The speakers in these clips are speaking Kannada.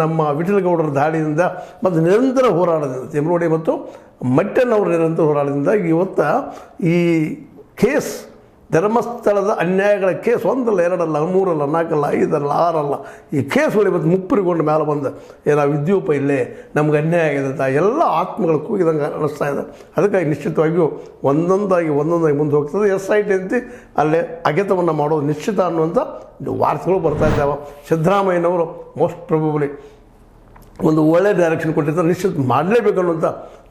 ನಮ್ಮ ವಿಠಲಗೌಡರ ದಾಳಿಯಿಂದ ಮತ್ತು ನಿರಂತರ ಹೋರಾಟದಿಂದ ತಿಮ್ಮರೋಡಿ ಮತ್ತು ಮಟ್ಟಣ್ಣವರ ನಿರಂತರ ಹೋರಾಟದಿಂದ ಇವತ್ತು ಈ ಕೇಸ್ ಧರ್ಮಸ್ಥಳದ ಅನ್ಯಾಯಗಳ ಕೇಸ್ ಒಂದಲ್ಲ ಎರಡಲ್ಲ ಮೂರಲ್ಲ ನಾಲ್ಕಲ್ಲ ಐದಲ್ಲ ಆರಲ್ಲ ಈ ಕೇಸ್ಗಳು ಇವತ್ತು ಮುಪ್ಪರಿಗೊಂಡು ಮೇಲೆ ಬಂದು ನಾವು ವಿದ್ಯೂಪ ಇಲ್ಲೇ ನಮ್ಗೆ ಅನ್ಯಾಯ ಆಗಿದೆ ಅಂತ ಎಲ್ಲ ಆತ್ಮಗಳು ಕೂಗಿದಂಗೆ ಅನ್ನಿಸ್ತಾ ಇದೆ. ಅದಕ್ಕಾಗಿ ನಿಶ್ಚಿತವಾಗಿಯೂ ಒಂದೊಂದಾಗಿ ಮುಂದೆ ಹೋಗ್ತದೆ. SIT ಅಂತ ಅಲ್ಲೇ ಅಗೆತವನ್ನು ಮಾಡೋದು ನಿಶ್ಚಿತ ಅನ್ನುವಂಥ ವಾರ್ತೆಗಳು ಬರ್ತಾ ಇದ್ದಾವೆ. ಸಿದ್ದರಾಮಯ್ಯನವರು ಮೋಸ್ಟ್ ಪ್ರೊಬಬ್ಲಿ ಒಂದು ಒಳ್ಳೆಯ ಡೈರೆಕ್ಷನ್ ಕೊಟ್ಟಿರ್ತಾರೆ, ನಿಶ್ಚಿತ ಮಾಡಲೇಬೇಕು ಅನ್ನುವಂಥ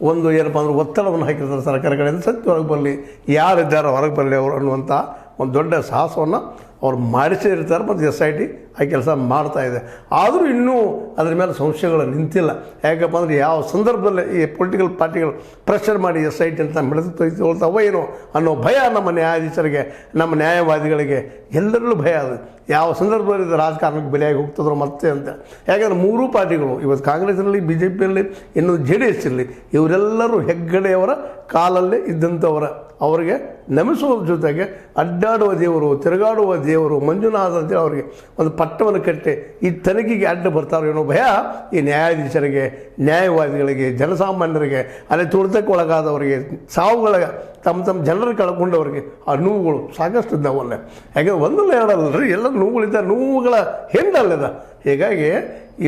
ಒಂದು ಏನಪ್ಪ ಅಂದ್ರೆ ಒತ್ತಡವನ್ನು ಹಾಕಿರ್ತಾರೆ ಸರ್ಕಾರ ಕಡೆಯಿಂದ. ಸತ್ಯ ಹೊರಗೆ ಬರಲಿ, ಯಾರಿದ್ದಾರೋ ಹೊರಗೆ ಬರಲಿ ಅವರು ಅನ್ನುವಂಥ ಒಂದು ದೊಡ್ಡ ಸಾಹಸವನ್ನು ಅವ್ರು ಮಾಡಿಸೇ ಇರ್ತಾರೆ ಮತ್ತು SIT ಆ ಕೆಲಸ ಮಾಡ್ತಾಯಿದೆ. ಆದರೂ ಇನ್ನೂ ಅದರ ಮೇಲೆ ಸಂಶಯಗಳು ನಿಂತಿಲ್ಲ. ಯಾಕಪ್ಪ ಅಂದರೆ ಯಾವ ಸಂದರ್ಭದಲ್ಲಿ ಈ ಪೊಲಿಟಿಕಲ್ ಪಾರ್ಟಿಗಳು ಪ್ರೆಷರ್ ಮಾಡಿ SIT ಅಂತ ಬೆಳೆದುಕೊಳ್ತಾವೋ ಏನೋ ಅನ್ನೋ ಭಯ ನಮ್ಮ ನ್ಯಾಯಾಧೀಶರಿಗೆ, ನಮ್ಮ ನ್ಯಾಯವಾದಿಗಳಿಗೆ ಎಲ್ಲರಲ್ಲೂ ಭಯ ಅದು. ಯಾವ ಸಂದರ್ಭದಲ್ಲಿ ಇದು ರಾಜಕಾರಣಕ್ಕೆ ಬೆಲೆಯಾಗಿ ಹೋಗ್ತದ್ರು ಮತ್ತೆ ಅಂತ. ಯಾಕಂದರೆ ಮೂರೂ ಪಾರ್ಟಿಗಳು ಇವತ್ತು ಕಾಂಗ್ರೆಸ್ನಲ್ಲಿ, BJPಯಲ್ಲಿ, ಇನ್ನೊಂದು JDS ಇರಲಿ, ಇವರೆಲ್ಲರೂ ಹೆಗ್ಗಡೆಯವರ ಕಾಲಲ್ಲೇ ಇದ್ದಂಥವರ ಅವರಿಗೆ ನಮಿಸುವುದ್ರ ಜೊತೆಗೆ ಅಡ್ಡಾಡುವ ದೇವರು, ತಿರುಗಾಡುವ ದೇವರು ಮಂಜುನಾಥ ಅಂತೇಳಿ ಅವರಿಗೆ ಒಂದು ಪಟ್ಟವನ್ನು ಕಟ್ಟಿ ಈ ತನಿಖೆಗೆ ಅಡ್ಡ ಬರ್ತಾರೋ ಏನೋ ಭಯ ಈ ನ್ಯಾಯಾಧೀಶರಿಗೆ, ನ್ಯಾಯವಾದಿಗಳಿಗೆ, ಜನಸಾಮಾನ್ಯರಿಗೆ, ಅಲ್ಲಿ ತುಳಿತಕ್ಕೆ ಒಳಗಾದವರಿಗೆ, ಸಾವುಗಳ ತಮ್ಮ ಜನರು ಕಳ್ಕೊಂಡವರಿಗೆ ಆ ನೋವುಗಳು ಸಾಕಷ್ಟು ಇದ್ದಾವಲ್ಲ. ಯಾಕೆಂದರೆ ಒಂದಲ್ಲ ಎರಡಲ್ಲ ರೀ, ಎಲ್ಲ ನೋವುಗಳಿದ್ದಾರೆ, ನೋವುಗಳ ಹೆಂಡಲ್ಲದ. ಹೀಗಾಗಿ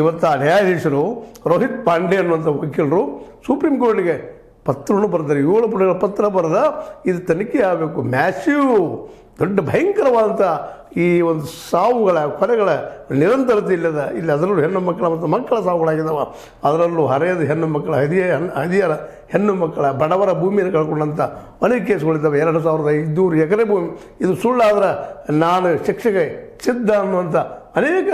ಇವತ್ತು ಆ ನ್ಯಾಯಾಧೀಶರು ರೋಹಿತ್ ಪಾಂಡೆ ಅನ್ನುವಂಥ ವಕೀಲರು ಸುಪ್ರೀಂ ಕೋರ್ಟ್ಗೆ ಪತ್ರವನ್ನು ಬರೆದಾರೆ. 7 ಪುಟಗಳ ಪತ್ರ ಬರೆದ ಇದು ತನಿಖೆ ಆಗಬೇಕು. ಮ್ಯಾಸಿವ್ ದೊಡ್ಡ ಭಯಂಕರವಾದಂಥ ಈ ಒಂದು ಸಾವುಗಳ ಕೊಲೆಗಳ ನಿರಂತರತೆ ಇಲ್ಲದ ಇಲ್ಲಿ ಅದರಲ್ಲೂ ಹೆಣ್ಣು ಮಕ್ಕಳ ಮತ್ತು ಮಕ್ಕಳ ಸಾವುಗಳಾಗಿದ್ದಾವೆ. ಅದರಲ್ಲೂ ಹರೆಯದ ಹೆಣ್ಣು ಮಕ್ಕಳ ಹದಿಯರ ಹೆಣ್ಣು ಮಕ್ಕಳ ಬಡವರ ಭೂಮಿಯನ್ನು ಕಳ್ಕೊಂಡಂಥ ಅನೇಕ ಕೇಸ್ಗಳಿದ್ದಾವೆ. 2500 ಎಕರೆ ಭೂಮಿ ಇದು ಸುಳ್ಳಾದ್ರೆ ನಾನು ಶಿಕ್ಷೆಗೆ ಸಿದ್ಧ ಅನ್ನುವಂಥ ಅನೇಕ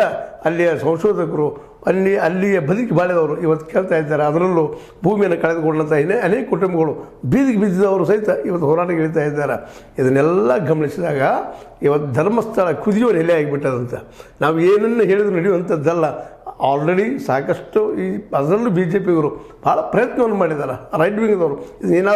ಅಲ್ಲಿಯ ಸಂಶೋಧಕರು, ಅಲ್ಲಿಯ ಬದುಕಿ ಬಾಳಿದವರು ಇವತ್ತು ಕೇಳ್ತಾ ಇದ್ದಾರೆ. ಅದರಲ್ಲೂ ಭೂಮಿಯನ್ನು ಕಳೆದುಕೊಂಡಂಥ ಅನೇಕ ಕುಟುಂಬಗಳು ಬೀದಿಗೆ ಬಿದ್ದಿದ್ದವರು ಸಹಿತ ಇವತ್ತು ಹೋರಾಟಕ್ಕೆ ಇಳಿತಾ ಇದ್ದಾರೆ. ಇದನ್ನೆಲ್ಲ ಗಮನಿಸಿದಾಗ ಇವತ್ತು ಧರ್ಮಸ್ಥಳ ಕುದಿಯುವ ನೆಲೆ ಆಗಿಬಿಟ್ಟದಂತೆ. ನಾವು ಏನನ್ನು ಹೇಳಿದ್ರು ನಡೆಯುವಂಥದ್ದಲ್ಲ. ಆಲ್ರೆಡಿ ಸಾಕಷ್ಟು ಅದರಲ್ಲೂ BJPಯವರು ಭಾಳ ಪ್ರಯತ್ನವನ್ನು ಮಾಡಿದ್ದಾರೆ, ರೈಟ್ ವಿಂಗ್ದವರು. ಇದು ಏನಾದರೂ